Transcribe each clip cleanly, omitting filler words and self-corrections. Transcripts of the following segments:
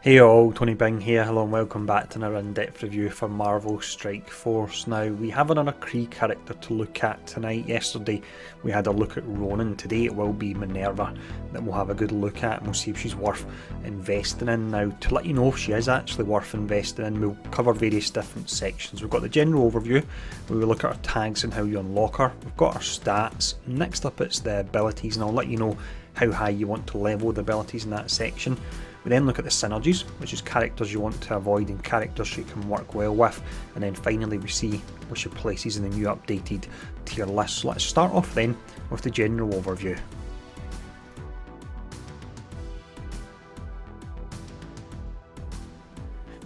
Hey all, Tony Bing here, hello and welcome back to another in-depth review for Marvel Strike Force. Now, we have another Kree character to look at tonight. Yesterday we had a look at Ronan, today it will be Minn-Erva that we'll have a good look at and we'll see if she's worth investing in. Now, to let you know if she is actually worth investing in, we'll cover various different sections. We've got the general overview, we will look at her tags and how you unlock her, we've got her stats, next up it's the abilities and I'll let you know how high you want to level the abilities in that section. We then look at the synergies, which is characters you want to avoid and characters she can work well with, and then finally we see which she places in the new updated tier list. So let's start off then with the general overview.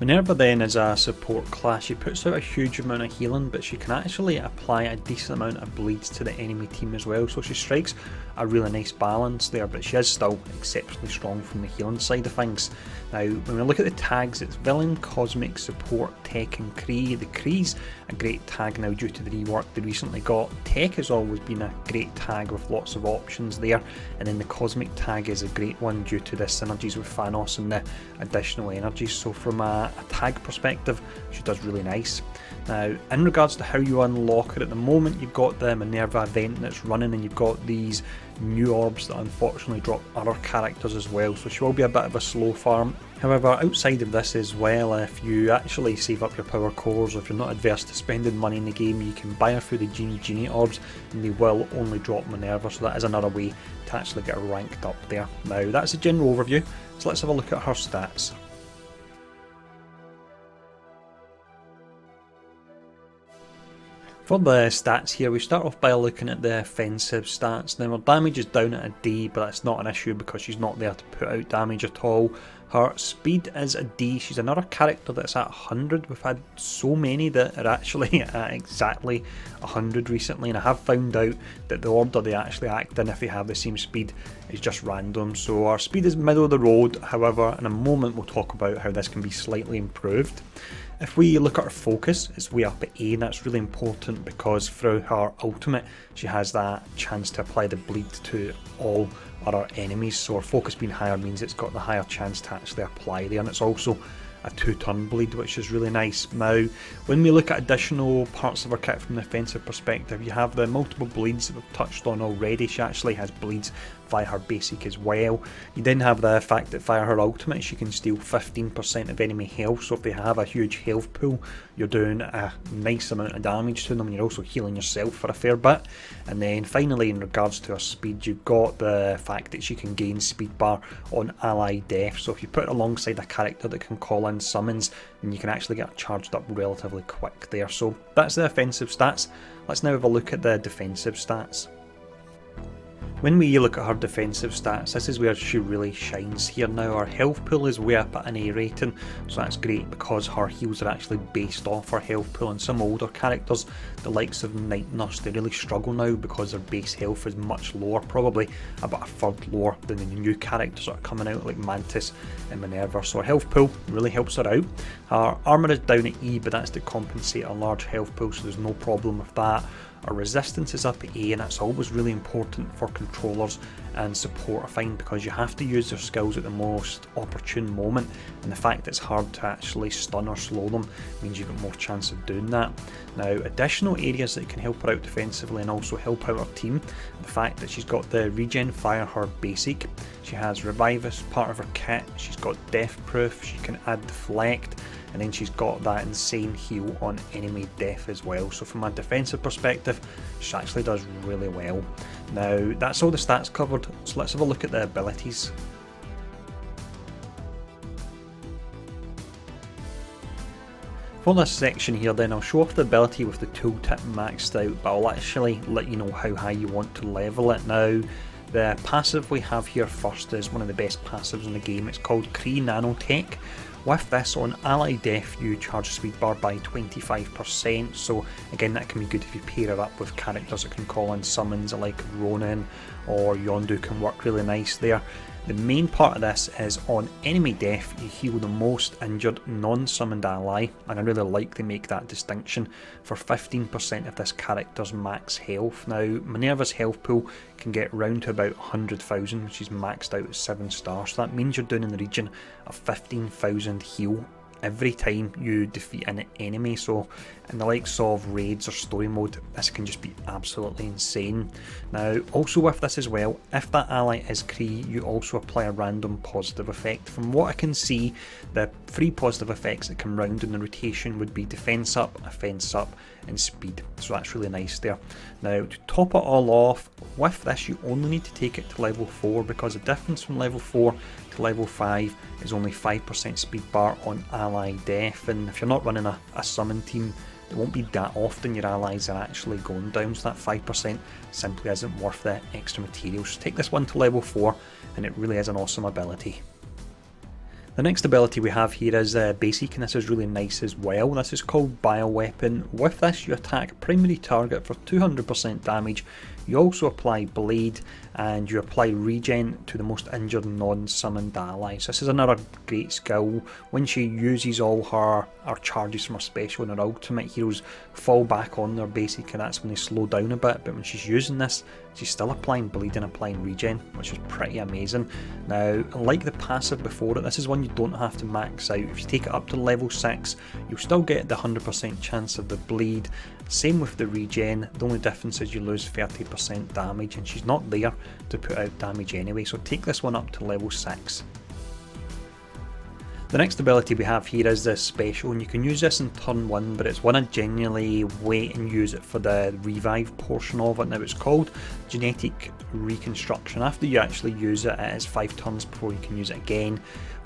Minn-Erva then is a support class. She puts out a huge amount of healing, but she can actually apply a decent amount of bleeds to the enemy team as well, so she strikes a really nice balance there, but she is still exceptionally strong from the healing side of things. Now, when we look at the tags, it's Villain, Cosmic, Support, Tech and Kree. The Kree's a great tag now due to the rework they recently got. Tech has always been a great tag with lots of options there, and then the Cosmic tag is a great one due to the synergies with Thanos and the additional energies. So from a tag perspective, she does really nice. Now, in regards to how you unlock her, at the moment you've got the Minn-Erva event that's running and you've got these new orbs that unfortunately drop other characters as well, so she will be a bit of a slow farm. However, outside of this as well, if you actually save up your power cores, or if you're not adverse to spending money in the game, you can buy her through the Genie orbs and they will only drop Minn-Erva, so that is another way to actually get her ranked up there. Now, that's a general overview, so let's have a look at her stats. For the stats here, we start off by looking at the offensive stats. Now her damage is down at a D, but that's not an issue because she's not there to put out damage at all. Her speed is a D. She's another character that's at 100. We've had so many that are actually at exactly 100 recently, and I have found out that the order they actually act in if they have the same speed is just random. So our speed is middle of the road, however in a moment we'll talk about how this can be slightly improved. If we look at her focus, it's way up at A, and that's really important because through her ultimate she has that chance to apply the bleed to all other enemies, so her focus being higher means it's got the higher chance to actually apply there, and it's also a 2-turn bleed, which is really nice. Now, when we look at additional parts of her kit from the offensive perspective, you have the multiple bleeds that we've touched on already. She actually has bleeds via her basic as well. You then have the fact that via her ultimate she can steal 15% of enemy health, so if they have a huge health pool you're doing a nice amount of damage to them, and you're also healing yourself for a fair bit. And then finally, in regards to her speed, you've got the fact that she can gain speed bar on ally death, so if you put it alongside a character that can call in summons, then you can actually get her charged up relatively quick there. So that's the offensive stats. Let's now have a look at the defensive stats. When we look at her defensive stats, this is where she really shines here. Now, her health pool is way up at an A rating, so that's great because her heals are actually based off her health pool, and some older characters, the likes of Night Nurse, they really struggle now because their base health is much lower, probably about a third lower than the new characters that are coming out like Mantis and Minn-Erva, so her health pool really helps her out. Her armour is down at E, but that's to compensate a large health pool, so there's no problem with that. Our resistance is up at A, and that's always really important for controllers and support, I find, because you have to use their skills at the most opportune moment, and the fact that it's hard to actually stun or slow them means you've got more chance of doing that. Now, additional areas that can help her out defensively and also help out her team, the fact that she's got the regen via her basic, she has revive as part of her kit, she's got death proof, she can add deflect, and then she's got that insane heal on enemy death as well. So from a defensive perspective, she actually does really well. Now, that's all the stats covered, so let's have a look at the abilities. For this section here then, I'll show off the ability with the tooltip maxed out, but I'll actually let you know how high you want to level it. Now, the passive we have here first is one of the best passives in the game. It's called Kree Nanotech. With this, on ally death you charge speed bar by 25%, so again that can be good if you pair it up with characters that can call in summons like Ronan or Yondu, can work really nice there. The main part of this is on enemy death, you heal the most injured non-summoned ally, and I really like they make that distinction, for 15% of this character's max health. Now, Minn-Erva's health pool can get round to about 100,000, which is maxed out at 7 stars, so that means you're doing in the region of 15,000 heal every time you defeat an enemy. So in the likes of raids or story mode, this can just be absolutely insane. Now also with this as well, if that ally is Kree, you also apply a random positive effect. From what I can see, the 3 positive effects that come round in the rotation would be defense up, offense up and speed, so that's really nice there. Now to top it all off, with this you only need to take it to level 4, because the difference from level 4 to level 5 is only 5% speed bar on ally death, and if you're not running a summon team, it won't be that often your allies are actually going down, so that 5% simply isn't worth the extra materials. So take this one to level 4 and it really is an awesome ability. The next ability we have here is basic, and this is really nice as well. This is called Bioweapon. With this you attack a primary target for 200% damage. You also apply bleed and you apply regen to the most injured non-summoned allies. This is another great skill. When she uses all her charges from her special and her ultimate, heroes fall back on their basic and that's when they slow down a bit, but when she's using this, she's still applying bleed and applying regen, which is pretty amazing. Now, like the passive before it, this is one you don't have to max out. If you take it up to level 6, you'll still get the 100% chance of the bleed. Same with the regen, the only difference is you lose 30% damage, and she's not there to put out damage anyway, so take this one up to level 6. The next ability we have here is the special, and you can use this in turn 1, but it's one I genuinely wait and use it for the revive portion of it. Now it's called Genetic Reconstruction. After you actually use it, it is 5 turns before you can use it again.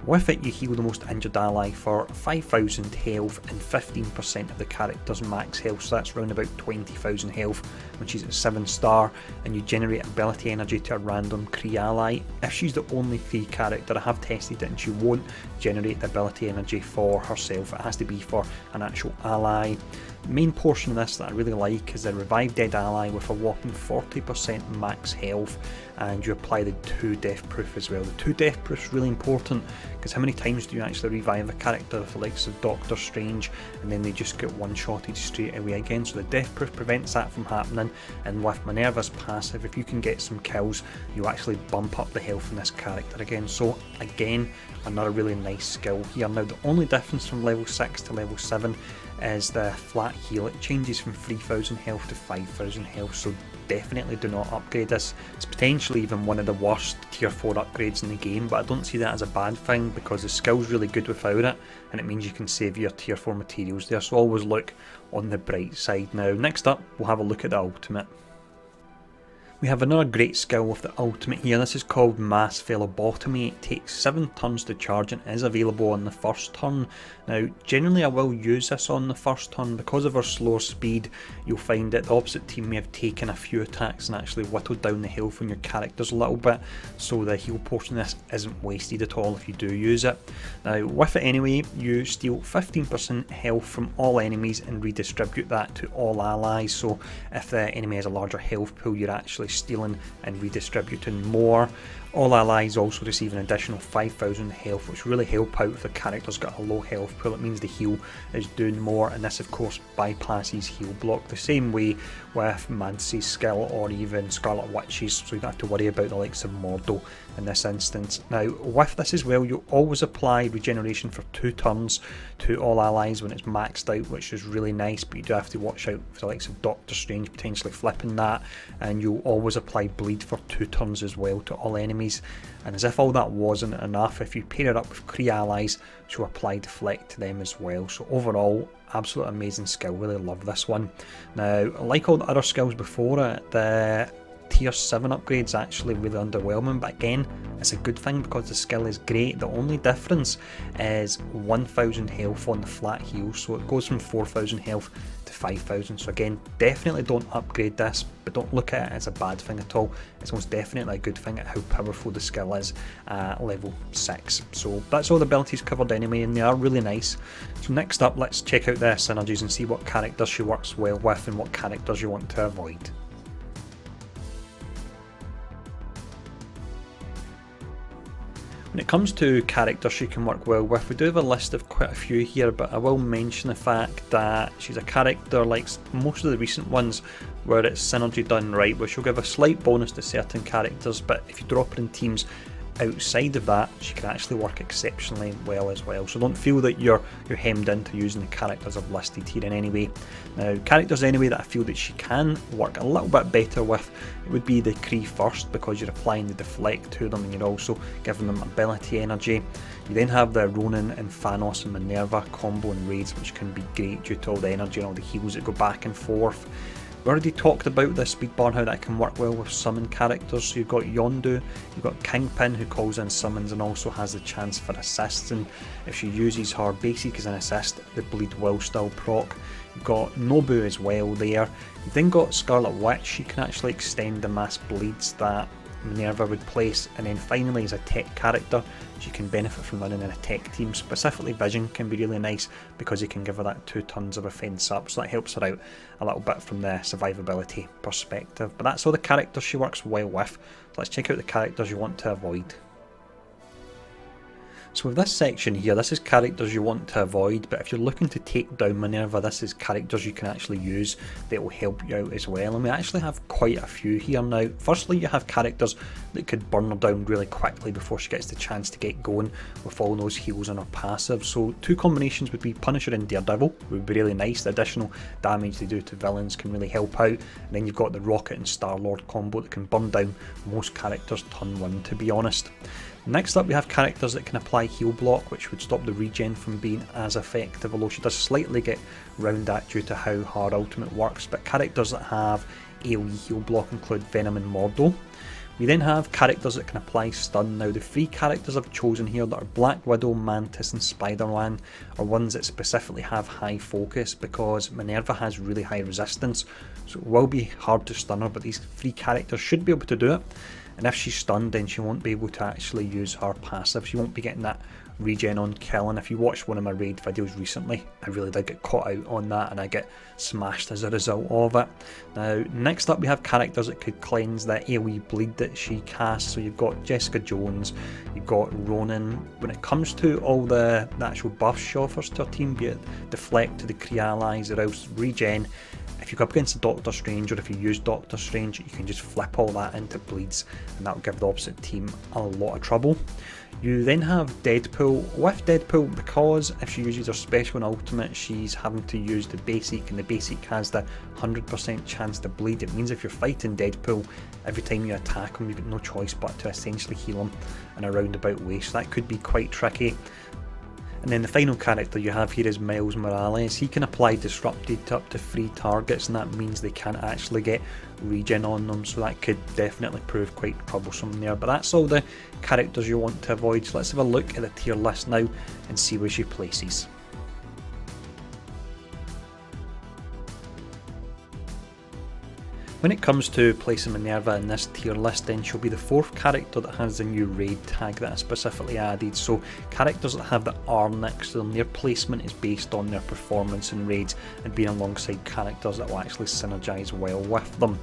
With it you heal the most injured ally for 5,000 health and 15% of the character's max health, so that's around about 20,000 health when she's at 7 star, and you generate ability energy to a random Kree ally. If she's the only Kree character, I have tested it and she won't generate the ability energy for herself, it has to be for an actual ally. The main portion of this that I really like is a revive dead ally with a whopping 40% max health, and you apply the 2 death proof as well. The 2 death proof is really important, because how many times do you actually revive a character with the likes of Doctor Strange and then they just get one-shotted straight away again? So the death proof prevents that from happening, and with Minn-Erva's passive, if you can get some kills, you actually bump up the health in this character again. So again, another really nice skill here. Now the only difference from level 6 to level 7 is the flat heal. It changes from 3,000 health to 5,000 health, so definitely do not upgrade this. It's potentially even one of the worst tier 4 upgrades in the game, but I don't see that as a bad thing because the skill's really good without it, and it means you can save your tier 4 materials there, so always look on the bright side. Now next up we'll have a look at the ultimate. We have another great skill with the ultimate here. This is called Mass Phlebotomy. It takes 7 turns to charge and is available on the first turn. Now generally I will use this on the first turn. Because of her slower speed, you'll find that the opposite team may have taken a few attacks and actually whittled down the health on your characters a little bit, so the heal portion of this isn't wasted at all if you do use it. Now with it anyway, you steal 15% health from all enemies and redistribute that to all allies, so if the enemy has a larger health pool, you're actually stealing and redistributing more. All allies also receive an additional 5,000 health, which really help out if the character's got a low health pool. It means the heal is doing more, and this of course bypasses heal block the same way with Mance's skill or even Scarlet Witch's, so you don't have to worry about the likes of Mordo in this instance. Now with this as well, you always apply regeneration for 2 turns to all allies when it's maxed out, which is really nice, but you do have to watch out for the likes of Doctor Strange potentially flipping that, and you'll always apply bleed for 2 turns as well to all enemies. And as if all that wasn't enough, if you pair it up with Kree allies, she'll apply deflect to them as well. So overall, absolute amazing skill, really love this one. Now like all the other skills before it, the tier 7 upgrade's actually really underwhelming, but again it's a good thing because the skill is great. The only difference is 1,000 health on the flat heal, so it goes from 4,000 health to 5,000. So again, definitely don't upgrade this, but don't look at it as a bad thing at all. It's most definitely a good thing at how powerful the skill is at level 6. So that's all the abilities covered anyway, and they are really nice. So next up, let's check out the synergies and see what characters she works well with and what characters you want to avoid. When it comes to characters she can work well with, we do have a list of quite a few here, but I will mention the fact that she's a character like most of the recent ones where it's synergy done right, which will give a slight bonus to certain characters, but if you drop her in teams outside of that, she can actually work exceptionally well as well. So don't feel that you're hemmed into using the characters I've listed here in any way. Now, characters anyway that I feel that she can work a little bit better with, it would be the Kree first, because you're applying the deflect to them and you're also giving them ability energy. You then have the Ronin and Thanos and Minn-Erva combo and raids, which can be great due to all the energy and all the heals that go back and forth. We already talked about the speed bar, how that can work well with summon characters. So you've got Yondu, you've got Kingpin who calls in summons and also has the chance for assists, and if she uses her basic as an assist, the bleed will still proc. You've got Nobu as well there. You've then got Scarlet Witch, she can actually extend the mass bleeds that Minn-Erva would place, and then finally as a tech character she can benefit from running in a tech team. Specifically Vision can be really nice because he can give her that 2 turns of offence up, so that helps her out a little bit from the survivability perspective. But that's all the characters she works well with, so let's check out the characters you want to avoid. So with this section here, this is characters you want to avoid, but if you're looking to take down Minn-Erva, this is characters you can actually use that will help you out as well, and we actually have quite a few here now. Firstly, you have characters that could burn her down really quickly before she gets the chance to get going with all those heals on her passive. So 2 combinations would be Punisher and Daredevil, would be really nice. The additional damage they do to villains can really help out, and then you've got the Rocket and Star-Lord combo that can burn down most characters turn 1, to be honest. Next up, we have characters that can apply heal block, which would stop the regen from being as effective, although she does slightly get round that due to how her ultimate works. But characters that have AoE heal block include Venom and Mordo. We then have characters that can apply stun. Now the 3 characters I've chosen here that are Black Widow, Mantis and Spider-Man are ones that specifically have high focus, because Minn-Erva has really high resistance, so it will be hard to stun her, but these 3 characters should be able to do it. And if she's stunned, then she won't be able to actually use her passive. She won't be getting that regen on kill. And if you watched one of my raid videos recently, I really did get caught out on that and I get smashed as a result of it. Now, next up we have characters that could cleanse that AoE bleed that she casts. So you've got Jessica Jones, you've got Ronin. When it comes to all the actual buffs she offers to her team, be it deflect to the Kree allies or else regen, if you go up against a Doctor Strange, or if you use Doctor Strange, you can just flip all that into bleeds and that'll give the opposite team a lot of trouble. You then have Deadpool. With Deadpool, because if she uses her special and ultimate, she's having to use the basic, and the basic has the 100% chance to bleed. It means if you're fighting Deadpool, every time you attack him, you've got no choice but to essentially heal him in a roundabout way, so that could be quite tricky. And then the final character you have here is Miles Morales. He can apply Disrupted to up to 3 targets, and that means they can't actually get regen on them, so that could definitely prove quite troublesome there. But that's all the characters you want to avoid, so let's have a look at the tier list now and see where she places. When it comes to placing Minn-Erva in this tier list, then she'll be the 4th character that has the new raid tag that is specifically added. So characters that have the R next to them, their placement is based on their performance in raids and being alongside characters that will actually synergise well with them.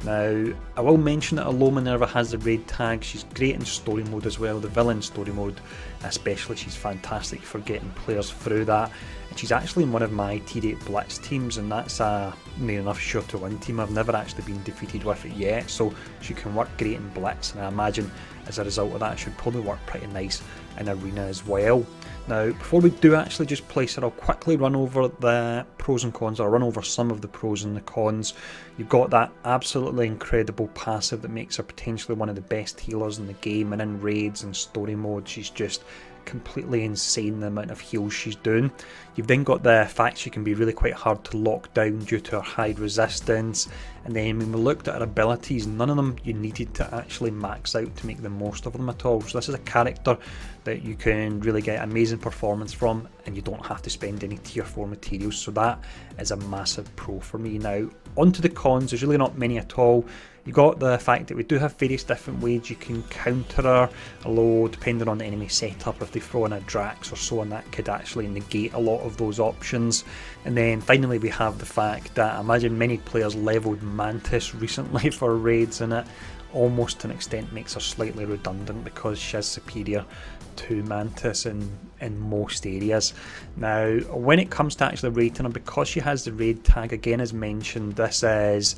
Now, I will mention that although Minn-Erva has the raid tag, she's great in story mode as well. The villain story mode especially, she's fantastic for getting players through that. And she's actually in one of my Tier 8 Blitz teams, and that's a near enough sure to win team. I've never actually been defeated with it yet, so she can work great in Blitz, and I imagine as a result of that it should probably work pretty nice in Arena as well. Now, before we do actually just place her, I'll quickly run over the pros and cons. I'll run over some of the pros and the cons. You've got that absolutely incredible passive that makes her potentially one of the best healers in the game, and in raids and story mode she's just completely insane the amount of heals she's doing. You've then got the fact she can be really quite hard to lock down due to her high resistance, and then when we looked at her abilities, none of them you needed to actually max out to make the most of them at all. So this is a character that you can really get amazing performance from, and you don't have to spend any tier 4 materials, so that is a massive pro for me. Now onto the cons, there's really not many at all. You got the fact that we do have various different ways you can counter her, although depending on the enemy setup, if they throw in a Drax or so on, that could actually negate a lot of those options. And then finally we have the fact that I imagine many players leveled Mantis recently for raids, and it almost to an extent makes her slightly redundant because she is superior to Mantis in most areas. Now, when it comes to actually rating her, because she has the raid tag, again as mentioned, this is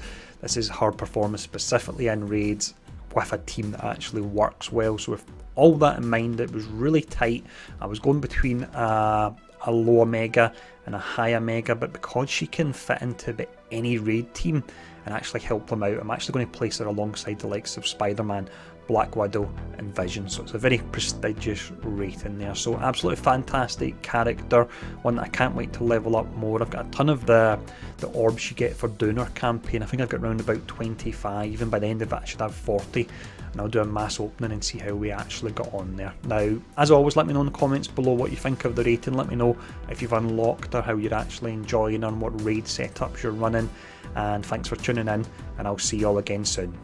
her performance specifically in raids with a team that actually works well. So with all that in mind, it was really tight. I was going between a low Omega and a high Omega, but because she can fit into any raid team and actually help them out, I'm actually going to place her alongside the likes of Spider-Man, Black Widow and Vision. So it's a very prestigious rating there. So absolutely fantastic character, one that I can't wait to level up more. I've got a ton of the orbs you get for doing her campaign. I think I've got around about 25, and by the end of it I should have 40. And I'll do a mass opening and see how we actually got on there. Now, as always, let me know in the comments below what you think of the rating. Let me know if you've unlocked her, how you're actually enjoying her, and what raid setups you're running. And thanks for tuning in, and I'll see you all again soon.